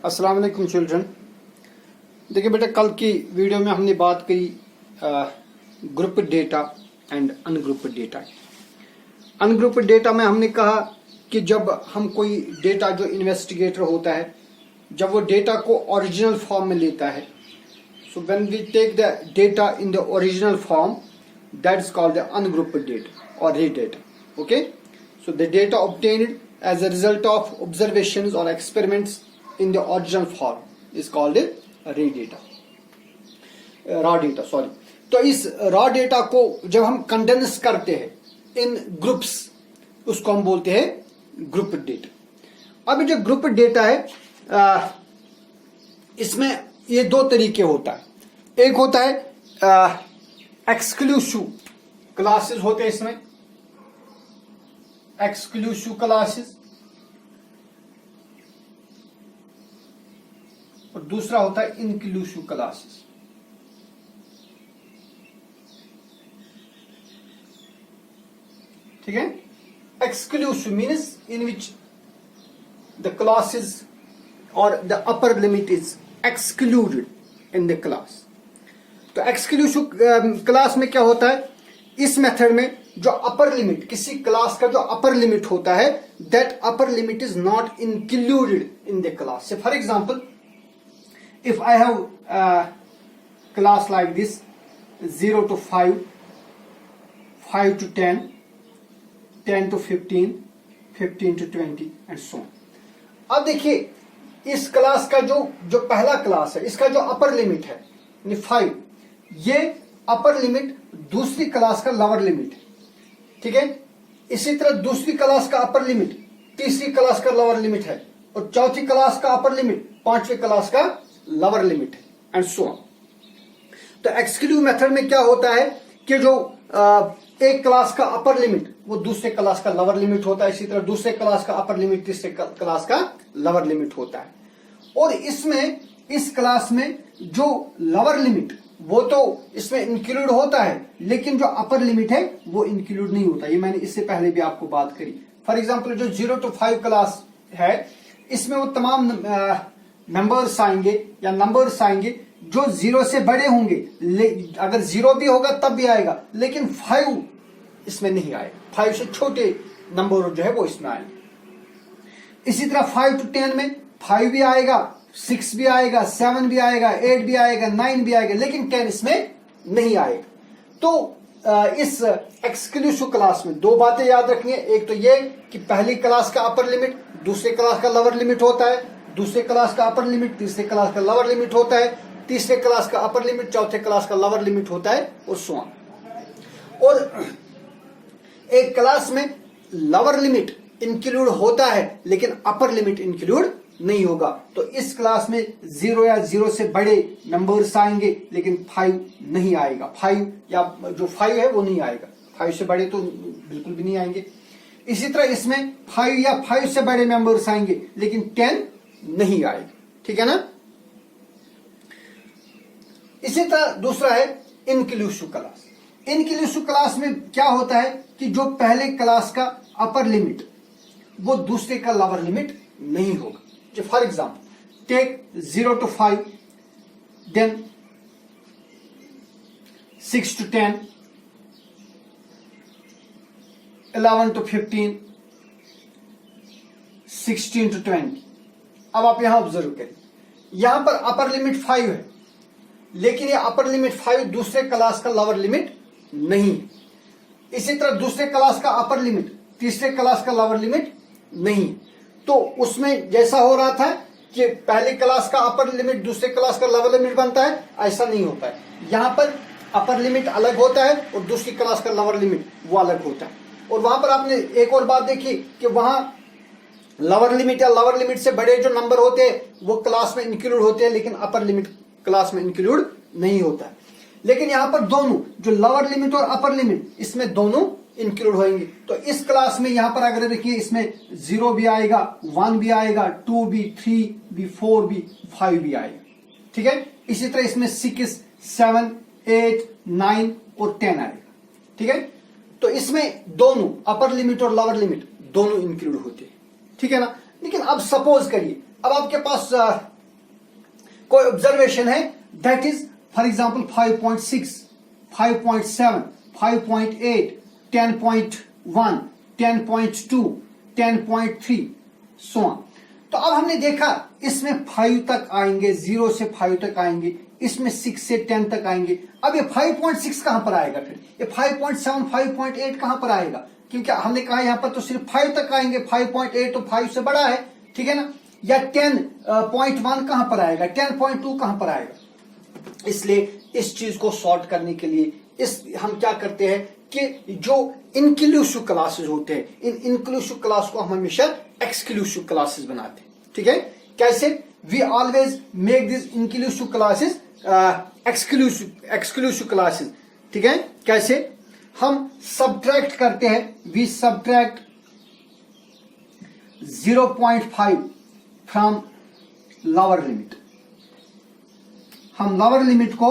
अस्सलाम वालेकुम चिल्ड्रन। देखिए बेटा, कल की वीडियो में हमने बात की group data and ungroup data. Ungroup data में हमने कहा कि जब हम कोई डेटा जो इन्वेस्टिगेटर होता है जब वो डेटा को ओरिजिनल फॉर्म में लेता है, so when we take the data in the original form, that is called the ungroup data और raw data. Okay, so the data obtained as a result of observations or experiments in the original form is called a raw data sorry। तो इस raw data को जब हम condense करते हैं इन groups, उसको हम बोलते हैं ग्रुप डेटा। अब जो ग्रुप डेटा है इसमें ये दो तरीके होता है। एक होता है एक्सक्लूसिव क्लासेस होते हैं, इसमें एक्सक्लूसिव क्लासेस, और दूसरा होता है इंक्लूसिव क्लासेस। ठीक है, exclusive means in which the classes और the upper limit is excluded in the class. तो एक्सक्लूसिव क्लास में क्या होता है, इस मेथड में जो अपर लिमिट, किसी क्लास का जो अपर लिमिट होता है, that upper limit is not included in the class. से for example, if I have a class like this 0 to 5, 5 to 10, 10 to 15, 15 to 20 and so on। अब देखिए, इस क्लास का जो पहला क्लास है, इसका जो अपर लिमिट है 5, ये अपर लिमिट दूसरी क्लास का लोअर लिमिट है। ठीक है, इसी तरह दूसरी क्लास का अपर लिमिट तीसरी क्लास का लोअर लिमिट है, और चौथी क्लास का अपर लिमिट पांचवी क्लास का लोअर लिमिट है, एंड सो ऑन। तो एक्सक्लूसिव मेथड में क्या होता है कि जो एक क्लास का अपर लिमिट वो दूसरे क्लास का लोअर लिमिट होता है, इसी तरह दूसरे क्लास का अपर लिमिट तीसरे क्लास का लोअर लिमिट होता है। और इसमें इस क्लास में जो लोअर लिमिट वो तो इसमें इंक्लूड होता है, लेकिन जो अपर लिमिट है वो इंक्लूड नहीं होता। ये मैंने इससे पहले भी आपको बात करी। फॉर एग्जाम्पल, जो 0 to 5 क्लास है, इसमें वो तमाम नंबर्स आएंगे या नंबर्स आएंगे जो 0 से बड़े होंगे। अगर 0 भी होगा तब भी आएगा, लेकिन 5 इसमें नहीं आएगा। 5 से छोटे नंबर जो है वो इसमें आएंगे। इसी तरह 5 to 10 में 5 भी आएगा, 6 भी आएगा, 7 भी आएगा, 8 भी आएगा, 9 भी आएगा, लेकिन 10 इसमें नहीं आएगा। तो इस एक्सक्लूसिव क्लास में दो बातें याद रखनी है। एक तो ये कि पहली क्लास का अपर लिमिट दूसरे क्लास का लोअर लिमिट होता है, दूसरे क्लास का अपर लिमिट तीसरे क्लास का लोअर लिमिट होता है, तीसरे क्लास का अपर लिमिट चौथे क्लास का लोअर लिमिट होता है, और सो ऑन। और एक क्लास में लोअर लिमिट इंक्लूड होता है, लेकिन अपर लिमिट इंक्लूड नहीं होगा। तो इस क्लास में 0 या 0 से बड़े नंबर्स आएंगे, लेकिन 5 नहीं आएगा। 5 या जो 5 है वो नहीं आएगा, 5 से बड़े तो बिल्कुल भी नहीं आएंगे। इसी तरह इसमें 5 या 5 से बड़े नंबर्स आएंगे, लेकिन 10 नहीं आएगा। ठीक है ना। इसी तरह दूसरा है इंक्लूसिव क्लास। इंक्लूसिव क्लास में क्या होता है कि जो पहले क्लास का अपर लिमिट वो दूसरे का लोअर लिमिट नहीं होगा। जो for example, take 0 to 5, then 6 to 10, 11 to 15, 16 to 20। अब आप यहां ऑब्जर्व करें, यहां पर अपर लिमिट 5 है, लेकिन ये अपर लिमिट 5 दूसरे क्लास का लोअर लिमिट नहीं है। इसी तरह दूसरे क्लास का अपर लिमिट तीसरे क्लास का लोअर लिमिट नहीं है। तो उसमें जैसा हो रहा था कि पहले क्लास का अपर लिमिट दूसरे क्लास का लोअर लिमिट बनता है, ऐसा नहीं होता है। यहां पर अपर लिमिट अलग होता है और दूसरी क्लास का लोअर लिमिट वो अलग होता है। और वहां पर आपने एक और बात देखी कि वहां लोअर लिमिट या लोअर लिमिट से बड़े जो नंबर होते हैं वो क्लास में इंक्लूड होते हैं, लेकिन अपर लिमिट क्लास में इंक्लूड नहीं होता है। लेकिन यहां पर दोनों, जो लोअर लिमिट और अपर लिमिट, इसमें दोनों इंक्लूड होंगे। तो इस क्लास में यहां पर अगर देखिए, इसमें 0 भी आएगा, 1 भी आएगा, 2 भी, 3 भी, 4 भी, 5 भी आएगा। ठीक है। इसी तरह इसमें 6, 7, 8, 9 और 10 आएगा। ठीक है। तो इसमें दोनों अपर लिमिट और लोअर लिमिट दोनों इंक्लूड होते हैं। ठीक है ना। लेकिन अब सपोज करिए, अब आपके पास कोई ऑब्जर्वेशन है, that is for example 5.6, 5.7, 5.8, 10.1, 10.2, 10.3 so on. तो अब हमने देखा इसमें 5 तक आएंगे, 0 से 5 तक आएंगे, इसमें 6 से 10 तक आएंगे। अब ये 5.6 कहां पर आएगा, फिर ये 5.7, 5.8 कहां पर आएगा, क्योंकि हमने कहा यहां पर तो सिर्फ 5 तक आएंगे, 5.8 तो 5 से बड़ा है, ठीक है ना। या 10.1 कहां पर आएगा, 10.2 कहां पर आएगा। इसलिए इस चीज को सॉर्ट करने के लिए हम क्या करते हैं कि जो इंक्लूसिव क्लासेस होते हैं, इन इंक्लूसिव क्लास को हम हमेशा एक्सक्लूसिव क्लासेस बनाते हैं, ठीक है। कैसे, we always make this inclusive classes exclusive classes, ठीक है। कैसे, हम सब्ट्रैक्ट करते हैं, we subtract 0.5 from lower limit. हम लोअर लिमिट को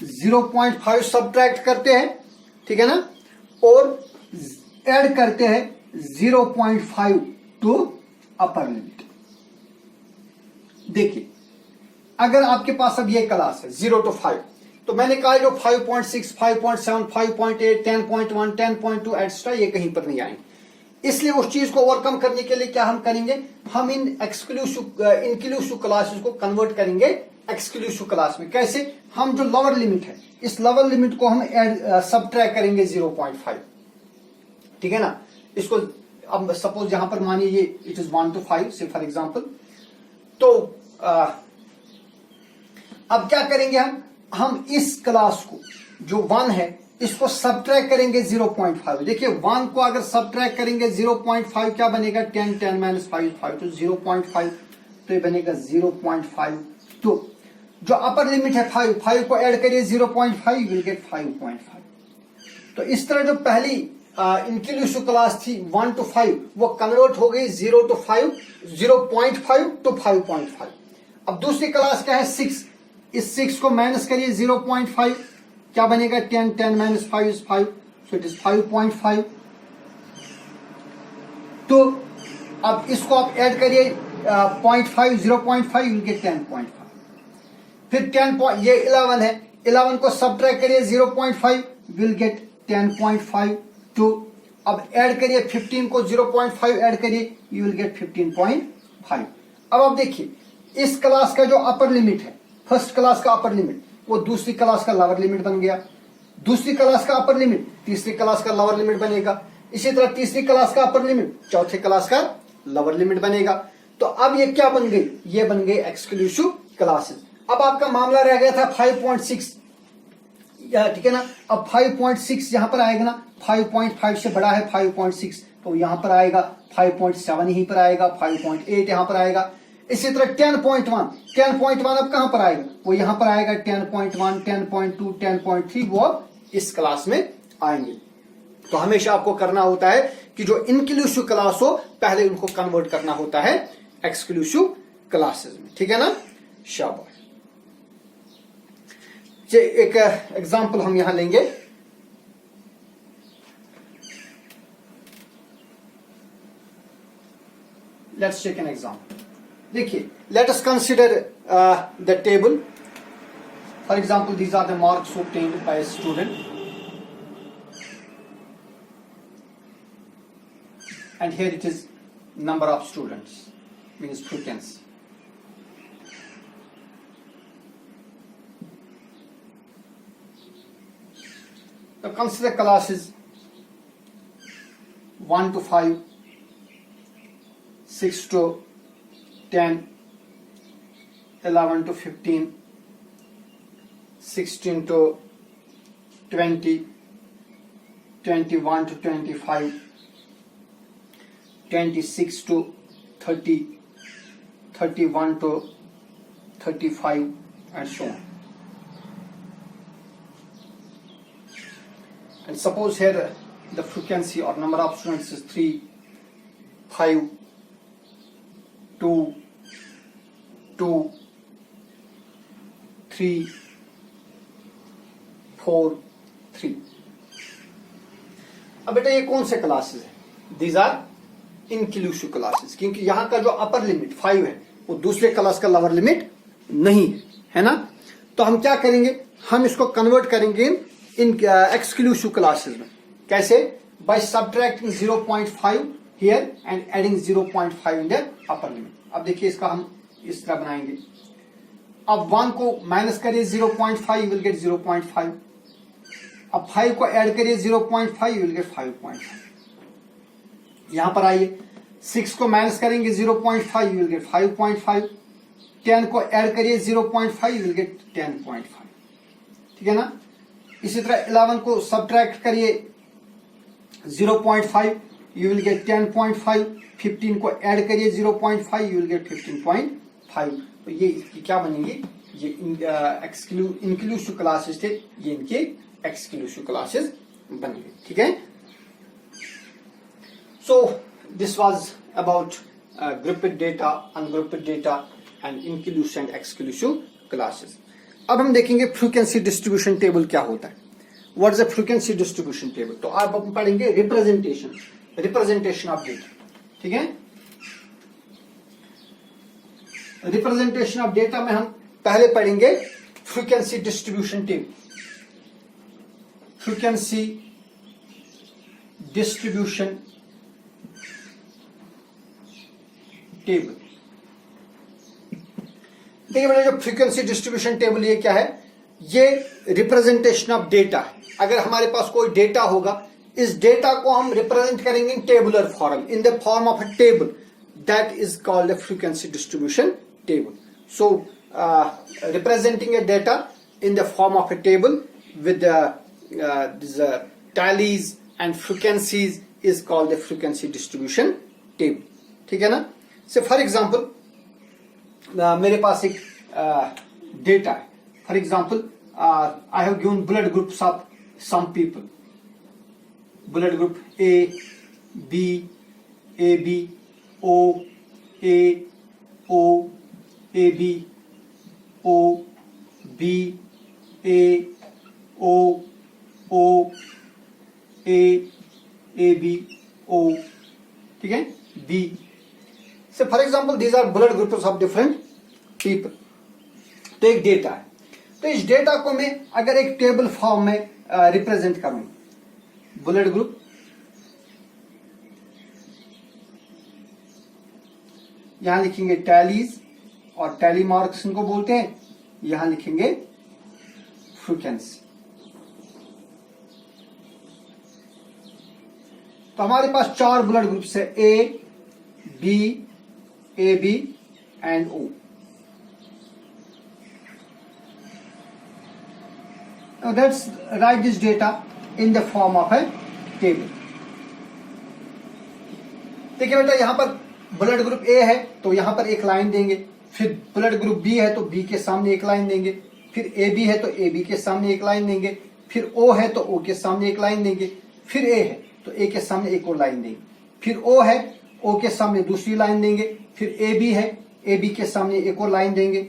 0.5 सब्ट्रैक्ट करते हैं, ठीक है ना, और ऐड करते हैं 0.5 टू अपर लिमिट। देखिए, अगर आपके पास अब ये क्लास है 0 to 5, तो मैंने कहा जो 5.6, 5.7, 5.8, 10.1, 10.2 एक्स्ट्रा ये कहीं पर नहीं आएंगे। इसलिए उस चीज को ओवरकम करने के लिए क्या हम करेंगे, हम इन इंक्लूसिव क्लासेस को कन्वर्ट करेंगे एक्सक्लूसिव क्लास में। कैसे, हम जो लोअर लिमिट है, इस लोअर लिमिट को हम सब्ट्रैक्ट करेंगे 0.5, ठीक है ना। इसको अब सपोज यहां पर मानिए ये इट इज 1 to 5 से फॉर एग्जांपल, तो अब क्या करेंगे हम इस क्लास को जो 1 है इसको सब्ट्रैक्ट करेंगे 0.5। देखिए 1 को अगर सब्ट्रैक्ट करेंगे 0.5 क्या बनेगा, 10, 10 माइनस 5, 5 तो 0.5, तो ये बनेगा 0.5। तो जो अपर लिमिट है 5 को ऐड करिए 0.5, विल गेट 5.5। तो इस तरह जो पहली इंक्लूसिव क्लास थी 1 to 5 वो कन्वर्ट हो गई 0 to 5, 0.5 to 5.5। अब दूसरी क्लास क्या है 6, इस 6 को माइनस करिए 0.5, क्या बनेगा 10, 10 minus 5 is 5, so it is 5.5। तो अब इसको आप ऐड करिए 0.5, 0.5 विल गेट 10.5। फिर 10 ये 11 है, 11 को सब्ट्रैक्ट करिए 0.5 विल गेट 10.5। तो अब ऐड करिए 15 को 0.5 ऐड करिए, यू विल गेट 15.5। अब आप देखिए इस क्लास का जो अपर लिमिट है, फर्स्ट क्लास का अपर लिमिट वो दूसरी क्लास का लोअर लिमिट बन गया, दूसरी क्लास का अपर लिमिट तीसरी क्लास का लोअर लिमिट बनेगा, इसी तरह तीसरी क्लास का अपर लिमिट चौथी क्लास का लोअर लिमिट बनेगा। तो अब ये क्या बन गई, ये बन गई एक्सक्लूसिव क्लासेस। अब आपका मामला रह गया था 5.6, ठीक है ना। अब 5.6 यहां पर आएगा ना, 5.5 से बड़ा है 5.6, तो यहां पर आएगा 5.7 यहीं पर आएगा, 5.8 यहां पर आएगा। इसी तरह 10.1 अब कहां पर आएगा, वो यहां पर आएगा 10.1, 10.2, 10.3 वो इस क्लास में आएंगे। तो हमेशा आपको करना होता है कि जो इंक्लूसिव क्लास हो पहले उनको कन्वर्ट करना होता है एक्सक्लूसिव क्लासेस में, ठीक है ना। शाबाश। एक एग्जांपल हम यहां लेंगे, लेट्स टेक एन एग्जांपल। देखिए, let us consider the table. For example these are the marks obtained by a student, and here it is number of students, means frequency. So consider classes 1 to 5, 6 to 10, 11 to 15, 16 to 20, 21 to 25, 26 to 30, 31 to 35, and so on. And suppose here the frequency or number of students is 3, 5, 2, 2, 3, 4, 3। अब बेटा ये कौन से classes है, these are inclusive classes, क्योंकि यहां का जो अपर लिमिट 5 है वो दूसरे क्लास का लोअर लिमिट नहीं है। है ना। तो हम क्या करेंगे, हम इसको कन्वर्ट करेंगे इन एक्सक्लूसिव क्लासेस में। कैसे? By subtracting 0.5 here and adding 0.5 in the upper limit. अब देखिए इसका हम इस तरह बनाएंगे। अब 1 को माइनस करिए 0.5, यू विल गेट 0.5। अब 5 को ऐड करिए 0.5, यू विल गेट 5.5। यहां पर आइए, 6 को माइनस करेंगे 0.5, यू विल गेट 5.5। 10 को ऐड करिए 0.5, यू विल गेट 10.5। ठीक है ना। इसी तरह 11 को सब्ट्रैक्ट करिए 0.5, यू विल गेट 10.5। 15 को ऐड करिए 0.5, यू विल गेट 15.5। तो ये इसकी क्या बनेंगी, ये इंक्लूसिव क्लासेस थे, ये इनके एक्सक्लूसिव क्लासेस बनेंगे। ठीक है। So this was about grouped data, ungrouped data and inclusive and exclusive classes. अब हम देखेंगे फ्रीक्वेंसी डिस्ट्रीब्यूशन टेबल क्या होता है। What is a frequency distribution table? तो आप हम पढ़ेंगे रिप्रेजेंटेशन ऑफ डेटा। ठीक है। रिप्रेजेंटेशन ऑफ डेटा में हम पहले पढ़ेंगे frequency distribution table. Frequency distribution table. देखिए बेटा, जो फ्रीक्वेंसी डिस्ट्रीब्यूशन टेबल ये क्या है, ये रिप्रेजेंटेशन ऑफ डेटा है। अगर हमारे पास कोई डेटा होगा, इस डेटा को हम रिप्रेजेंट करेंगे इन tabular form, in the form of a table, that is called a frequency distribution table. So representing a data in the form of a table with these tallies and frequencies is called the frequency distribution table. ठीक है ना। So for example, मेरे पास एक data है। For example, I have given blood groups of some people. Blood group A, B, AB, O, A, O, AB, O, B, A, O, O, A, AB, O, ठीक है, B. So for example, these are blood groups of different people. तो एक data है। तो इस data को मैं अगर एक टेबल फॉर्म में रिप्रेजेंट करूं, ब्लड ग्रुप, यहां लिखेंगे टैलीज और टैली मार्क्स इनको बोलते हैं, यहां लिखेंगे फ्रीक्वेंसी। तो हमारे पास 4 ब्लड ग्रुप्स है, A, B, A B and O. Now let's write this data in the form of a table. देखिए बेटा, यहां पर ब्लड ग्रुप ए है तो यहां पर एक लाइन देंगे, फिर ब्लड ग्रुप बी है तो बी के सामने एक लाइन देंगे, फिर ए बी है तो ए बी के सामने एक लाइन देंगे, फिर ओ है तो ओ के सामने एक लाइन देंगे, फिर ए है तो ए के सामने एक और लाइन देंगे, फिर ओ है ओ के सामने दूसरी लाइन देंगे, फिर ए बी है ए बी के सामने एक और लाइन देंगे,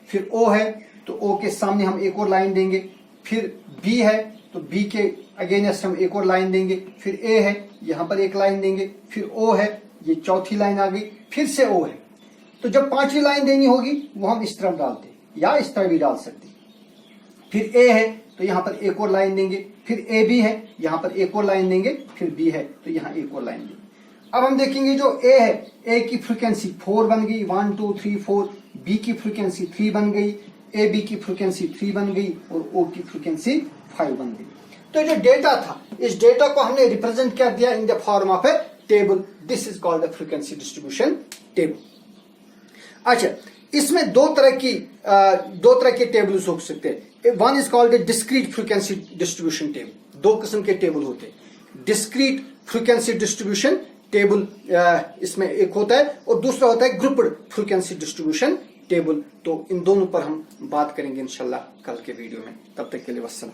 फिर ओ है तो ओ के सामने हम एक और लाइन देंगे, फिर बी है तो बी के अगेंस्ट हम एक और लाइन देंगे, फिर ए है यहां पर एक लाइन देंगे, फिर ओ है, ये चौथी लाइन आ गई, फिर से ओ है। तो जब 5वीं लाइन देनी होगी वो हम इस तरफ डालते या इस तरह भी डाल सकते। फिर ए है तो यहां पर एक और लाइन देंगे, फिर ए बी है यहां पर एक और लाइन देंगे, फिर बी है तो यहां एक और लाइन देंगे। अब हम देखेंगे जो ए है, ए की फ्रीक्वेंसी 4 बन गई, 1 2 3 4, बी की फ्रीक्वेंसी 3 बन गई, ए बी की फ्रीक्वेंसी 3 बन गई और ओ की फ्रीक्वेंसी 5 बन गई। तो जो डेटा था, इस डेटा को हमने रिप्रेजेंट कर दिया in the form of A table. This is called the frequency distribution table. अच्छा, इसमें दो तरह के टेबल्स हो सकते हैं। One is called the discrete frequency distribution table. 2 किस्म के टेबल होते हैं। डिस्क्रीट फ्रीक्वेंसी डिस्ट्रीब्यूशन टेबल इसमें एक होता है और दूसरा होता है ग्रुप्ड फ्रीक्वेंसी डिस्ट्रीब्यूशन टेबल। तो इन दोनों पर हम बात करेंगे इंशाल्लाह कल के वीडियो में। तब तक के लिए वस्सलाम।